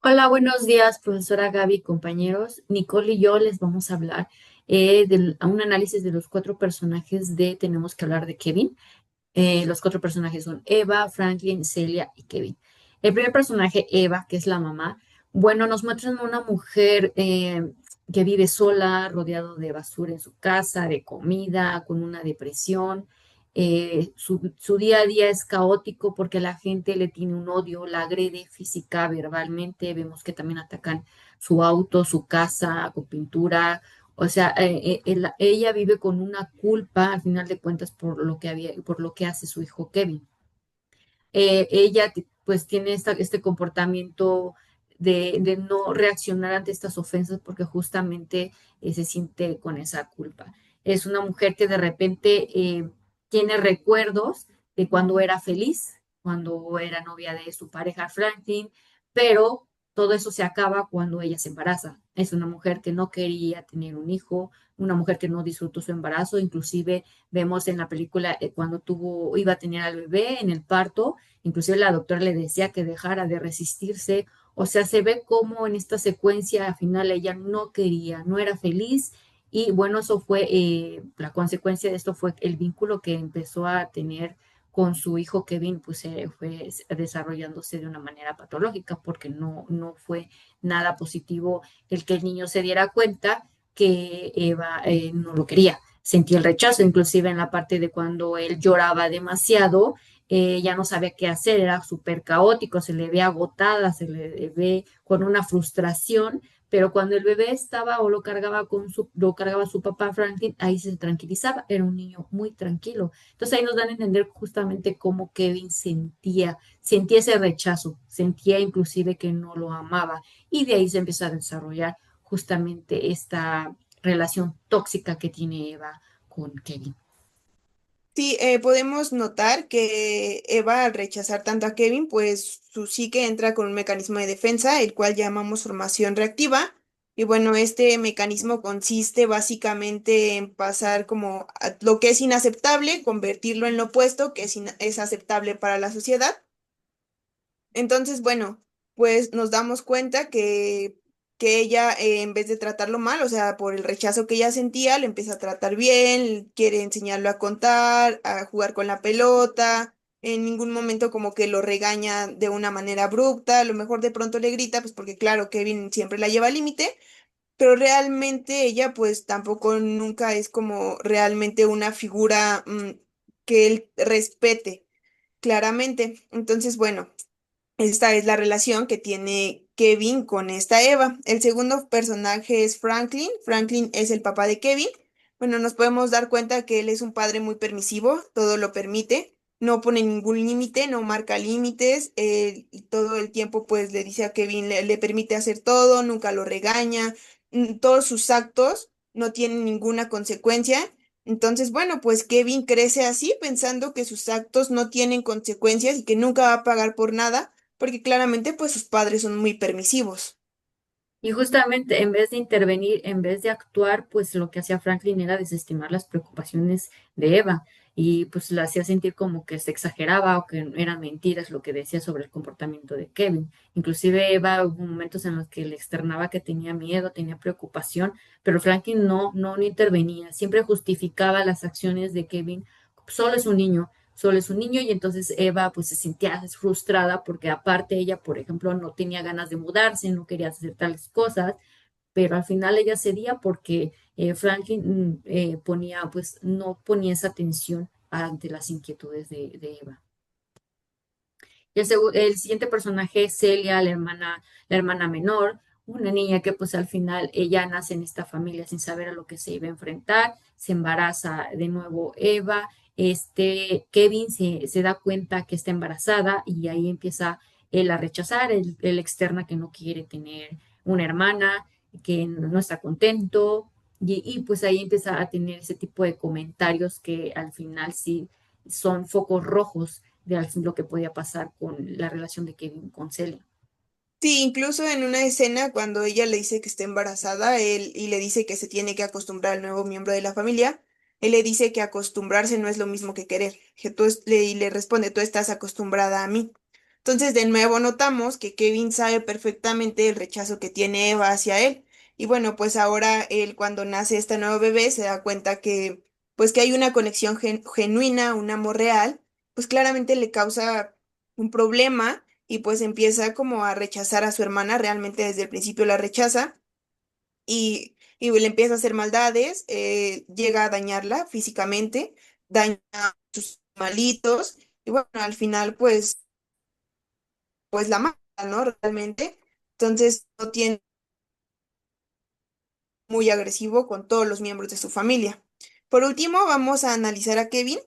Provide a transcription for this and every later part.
Hola, buenos días, profesora Gaby, compañeros. Nicole y yo les vamos a hablar a un análisis de los cuatro personajes de Tenemos que hablar de Kevin. Los cuatro personajes son Eva, Franklin, Celia y Kevin. El primer personaje, Eva, que es la mamá, bueno, nos muestran una mujer que vive sola, rodeado de basura en su casa, de comida, con una depresión. Su día a día es caótico porque la gente le tiene un odio, la agrede física, verbalmente. Vemos que también atacan su auto, su casa, con pintura. O sea, ella vive con una culpa, al final de cuentas, por lo que hace su hijo Kevin. Pues tiene este comportamiento de no reaccionar ante estas ofensas porque justamente se siente con esa culpa. Es una mujer que de repente tiene recuerdos de cuando era feliz, cuando era novia de su pareja Franklin, pero todo eso se acaba cuando ella se embaraza. Es una mujer que no quería tener un hijo, una mujer que no disfrutó su embarazo, inclusive vemos en la película cuando iba a tener al bebé en el parto. Inclusive la doctora le decía que dejara de resistirse. O sea, se ve como en esta secuencia al final ella no quería, no era feliz. Y bueno, eso fue, la consecuencia de esto fue el vínculo que empezó a tener con su hijo Kevin, pues fue desarrollándose de una manera patológica, porque no fue nada positivo el que el niño se diera cuenta que Eva no lo quería. Sentía el rechazo, inclusive en la parte de cuando él lloraba demasiado, ya no sabía qué hacer, era súper caótico, se le ve agotada, se le ve con una frustración, pero cuando el bebé estaba o lo cargaba su papá Franklin, ahí se tranquilizaba, era un niño muy tranquilo. Entonces ahí nos dan a entender justamente cómo Kevin sentía ese rechazo, sentía inclusive que no lo amaba, y de ahí se empieza a desarrollar justamente esta relación tóxica que tiene Eva con Kevin. Sí, podemos notar que Eva, al rechazar tanto a Kevin, pues su psique entra con un mecanismo de defensa, el cual llamamos formación reactiva. Y bueno, este mecanismo consiste básicamente en pasar como lo que es inaceptable, convertirlo en lo opuesto, que es aceptable para la sociedad. Entonces, bueno, pues nos damos cuenta que ella, en vez de tratarlo mal, o sea, por el rechazo que ella sentía, le empieza a tratar bien, quiere enseñarlo a contar, a jugar con la pelota, en ningún momento como que lo regaña de una manera abrupta, a lo mejor de pronto le grita, pues porque claro, Kevin siempre la lleva al límite, pero realmente ella pues tampoco nunca es como realmente una figura, que él respete claramente. Entonces, bueno. Esta es la relación que tiene Kevin con esta Eva. El segundo personaje es Franklin. Franklin es el papá de Kevin. Bueno, nos podemos dar cuenta que él es un padre muy permisivo, todo lo permite, no pone ningún límite, no marca límites, y todo el tiempo pues le dice a Kevin, le permite hacer todo, nunca lo regaña, todos sus actos no tienen ninguna consecuencia. Entonces, bueno, pues Kevin crece así, pensando que sus actos no tienen consecuencias y que nunca va a pagar por nada porque claramente pues sus padres son muy permisivos. Y justamente en vez de intervenir, en vez de actuar, pues lo que hacía Franklin era desestimar las preocupaciones de Eva y pues la hacía sentir como que se exageraba o que eran mentiras lo que decía sobre el comportamiento de Kevin. Inclusive Eva hubo momentos en los que le externaba que tenía miedo, tenía preocupación, pero Franklin no intervenía, siempre justificaba las acciones de Kevin. Solo es un niño, y entonces Eva pues se sentía frustrada porque aparte ella, por ejemplo, no tenía ganas de mudarse, no quería hacer tales cosas, pero al final ella cedía porque Franklin no ponía esa atención ante las inquietudes de Eva. Y el siguiente personaje es Celia, la hermana menor, una niña que pues al final ella nace en esta familia sin saber a lo que se iba a enfrentar, se embaraza de nuevo Eva, Kevin se da cuenta que está embarazada y ahí empieza él a rechazar, él externa que no quiere tener una hermana, que no está contento, y pues ahí empieza a tener ese tipo de comentarios que al final sí son focos rojos de lo que podía pasar con la relación de Kevin con Celia. Sí, incluso en una escena cuando ella le dice que está embarazada, él y le dice que se tiene que acostumbrar al nuevo miembro de la familia, él le dice que acostumbrarse no es lo mismo que querer, y le responde, tú estás acostumbrada a mí. Entonces, de nuevo notamos que Kevin sabe perfectamente el rechazo que tiene Eva hacia él. Y bueno, pues ahora él cuando nace este nuevo bebé se da cuenta que pues que hay una conexión genuina, un amor real, pues claramente le causa un problema y pues empieza como a rechazar a su hermana, realmente desde el principio la rechaza y le empieza a hacer maldades, llega a dañarla físicamente, daña a sus malitos y bueno, al final pues la mata, ¿no? Realmente. Entonces, no tiene muy agresivo con todos los miembros de su familia. Por último, vamos a analizar a Kevin.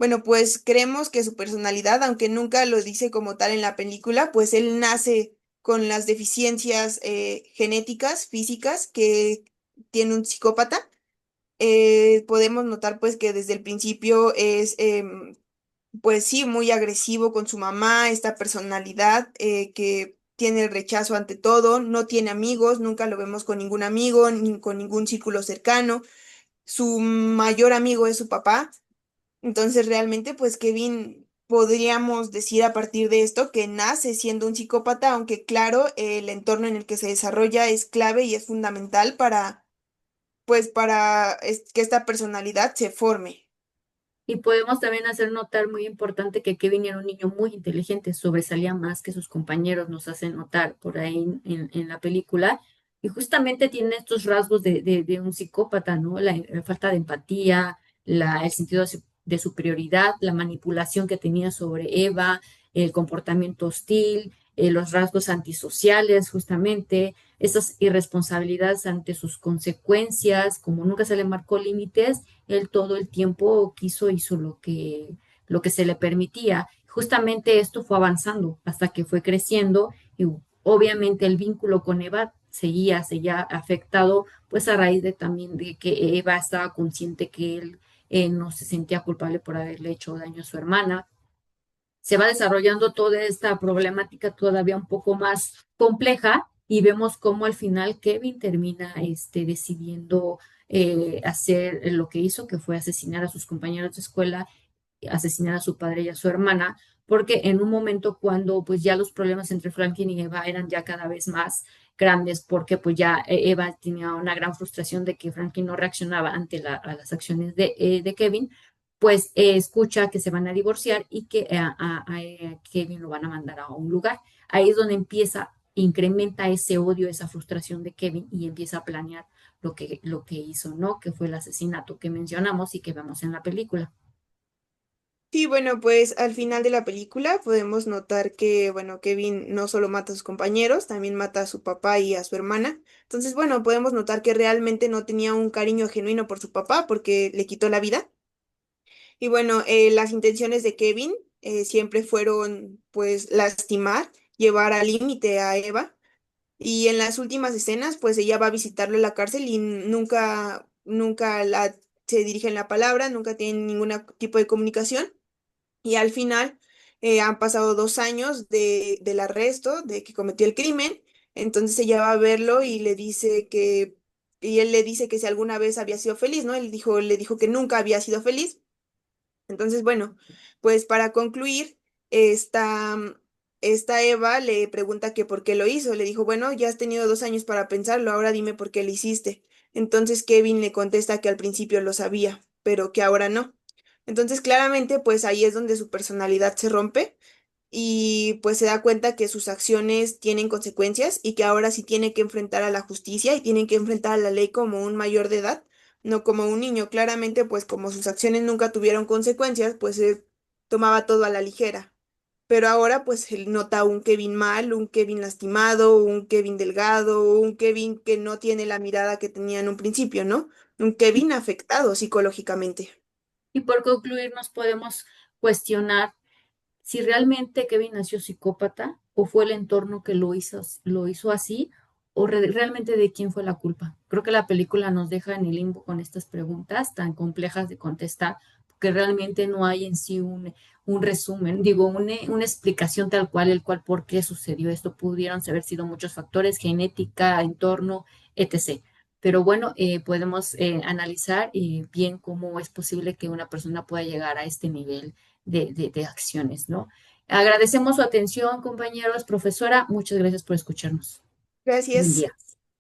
Bueno, pues creemos que su personalidad, aunque nunca lo dice como tal en la película, pues él nace con las deficiencias genéticas, físicas que tiene un psicópata. Podemos notar pues que desde el principio es pues sí, muy agresivo con su mamá, esta personalidad que tiene el rechazo ante todo, no tiene amigos, nunca lo vemos con ningún amigo, ni con ningún círculo cercano. Su mayor amigo es su papá. Entonces, realmente, pues Kevin, podríamos decir a partir de esto que nace siendo un psicópata, aunque claro, el entorno en el que se desarrolla es clave y es fundamental para que esta personalidad se forme. Y podemos también hacer notar muy importante que Kevin era un niño muy inteligente, sobresalía más que sus compañeros, nos hacen notar por ahí en la película. Y justamente tiene estos rasgos de un psicópata, ¿no? La falta de empatía, el sentido de superioridad, la manipulación que tenía sobre Eva, el comportamiento hostil, los rasgos antisociales, justamente, esas irresponsabilidades ante sus consecuencias, como nunca se le marcó límites, él todo el tiempo hizo lo que se le permitía. Justamente esto fue avanzando hasta que fue creciendo y obviamente el vínculo con Eva seguía afectado, pues a raíz de también de que Eva estaba consciente que él no se sentía culpable por haberle hecho daño a su hermana. Se va desarrollando toda esta problemática todavía un poco más compleja y vemos cómo al final Kevin termina decidiendo hacer lo que hizo, que fue asesinar a sus compañeros de escuela, asesinar a su padre y a su hermana, porque en un momento cuando pues ya los problemas entre Franklin y Eva eran ya cada vez más grandes, porque pues ya Eva tenía una gran frustración de que Franklin no reaccionaba ante a las acciones de Kevin, pues escucha que se van a divorciar y que Kevin lo van a mandar a un lugar. Ahí es donde incrementa ese odio, esa frustración de Kevin y empieza a planear lo que hizo, ¿no? Que fue el asesinato que mencionamos y que vemos en la película. Sí, bueno, pues al final de la película podemos notar que, bueno, Kevin no solo mata a sus compañeros, también mata a su papá y a su hermana. Entonces, bueno, podemos notar que realmente no tenía un cariño genuino por su papá porque le quitó la vida. Y bueno, las intenciones de Kevin siempre fueron, pues, lastimar, llevar al límite a Eva. Y en las últimas escenas, pues ella va a visitarlo en la cárcel y nunca se dirigen la palabra, nunca tienen ningún tipo de comunicación. Y al final han pasado 2 años del arresto, de que cometió el crimen. Entonces ella va a verlo y él le dice que si alguna vez había sido feliz, ¿no? Le dijo que nunca había sido feliz. Entonces, bueno, pues para concluir, esta, esta Eva le pregunta que por qué lo hizo. Le dijo, bueno, ya has tenido 2 años para pensarlo, ahora dime por qué lo hiciste. Entonces Kevin le contesta que al principio lo sabía, pero que ahora no. Entonces, claramente, pues ahí es donde su personalidad se rompe y pues se da cuenta que sus acciones tienen consecuencias y que ahora sí tiene que enfrentar a la justicia y tienen que enfrentar a la ley como un mayor de edad, no como un niño. Claramente, pues como sus acciones nunca tuvieron consecuencias, pues él tomaba todo a la ligera. Pero ahora pues él nota un Kevin mal, un Kevin lastimado, un Kevin delgado, un Kevin que no tiene la mirada que tenía en un principio, ¿no? Un Kevin afectado psicológicamente. Y por concluir, nos podemos cuestionar si realmente Kevin nació psicópata o fue el entorno que lo hizo así o realmente de quién fue la culpa. Creo que la película nos deja en el limbo con estas preguntas tan complejas de contestar, porque realmente no hay en sí un resumen, digo, una explicación tal cual, el cual por qué sucedió esto. Pudieron haber sido muchos factores, genética, entorno, etc. Pero bueno, podemos analizar bien cómo es posible que una persona pueda llegar a este nivel de acciones, ¿no? Agradecemos su atención, compañeros, profesora. Muchas gracias por escucharnos. Buen Gracias. día.